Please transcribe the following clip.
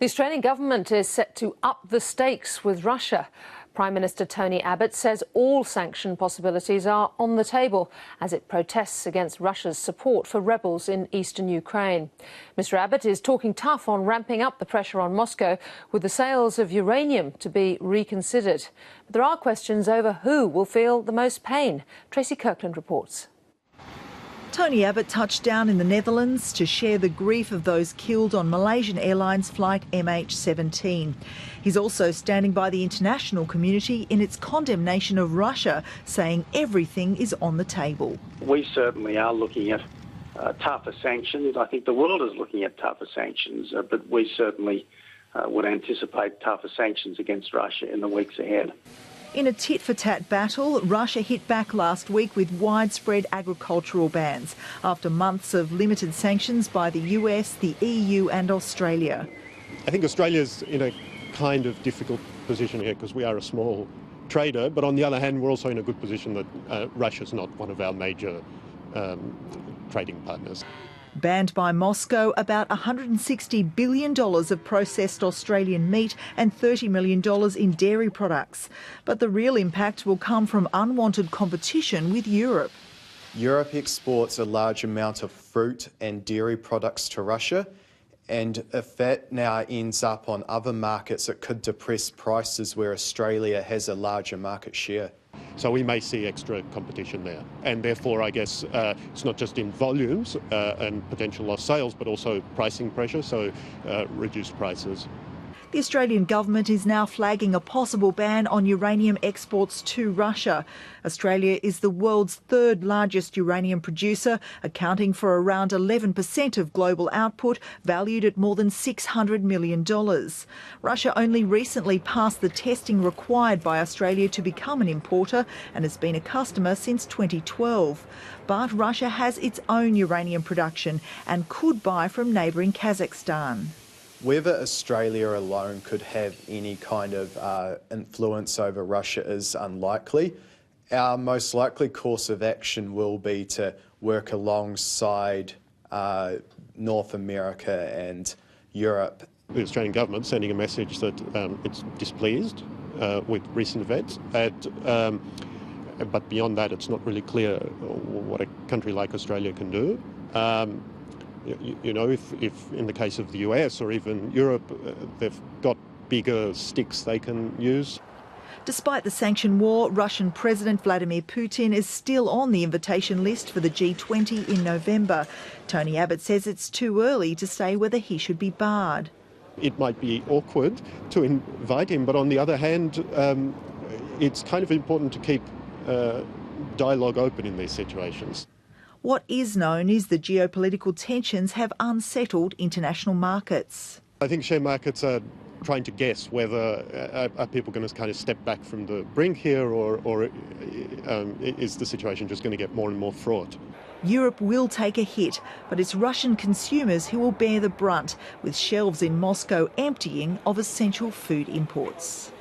The Australian government is set to up the stakes with Russia. Prime Minister Tony Abbott says all sanction possibilities are on the table as it protests against Russia's support for rebels in eastern Ukraine. Mr Abbott is talking tough on ramping up the pressure on Moscow with the sales of uranium to be reconsidered. But there are questions over who will feel the most pain. Tracy Kirkland reports. Tony Abbott touched down in the Netherlands to share the grief of those killed on Malaysian Airlines flight MH17. He's also standing by the international community in its condemnation of Russia, saying everything is on the table. We certainly are looking at tougher sanctions. I think the world is looking at tougher sanctions, but we certainly would anticipate tougher sanctions against Russia in the weeks ahead. In a tit-for-tat battle, Russia hit back last week with widespread agricultural bans after months of limited sanctions by the US, the EU and Australia. I think Australia's in a kind of difficult position here because we are a small trader, but on the other hand, we're also in a good position that Russia's not one of our major trading partners. Banned by Moscow, about $160 billion of processed Australian meat and $30 million in dairy products. But the real impact will come from unwanted competition with Europe. Europe exports a large amount of fruit and dairy products to Russia, and if that now ends up on other markets, it could depress prices where Australia has a larger market share. So we may see extra competition there, and therefore I guess it's not just in volumes and potential lost sales, but also pricing pressure, so reduced prices. The Australian government is now flagging a possible ban on uranium exports to Russia. Australia is the world's third largest uranium producer, accounting for around 11% of global output, valued at more than $600 million. Russia only recently passed the testing required by Australia to become an importer and has been a customer since 2012. But Russia has its own uranium production and could buy from neighbouring Kazakhstan. Whether Australia alone could have any kind of influence over Russia is unlikely. Our most likely course of action will be to work alongside North America and Europe. The Australian government sending a message that it's displeased with recent events, but beyond that it's not really clear what a country like Australia can do. You know, if in the case of the US or even Europe, they've got bigger sticks they can use. Despite the sanction war, Russian President Vladimir Putin is still on the invitation list for the G20 in November. Tony Abbott says it's too early to say whether he should be barred. It might be awkward to invite him, but on the other hand, it's kind of important to keep dialogue open in these situations. What is known is the geopolitical tensions have unsettled international markets. I think share markets are trying to guess whether are people going to kind of step back from the brink here or is the situation just going to get more and more fraught. Europe will take a hit, but it's Russian consumers who will bear the brunt, with shelves in Moscow emptying of essential food imports.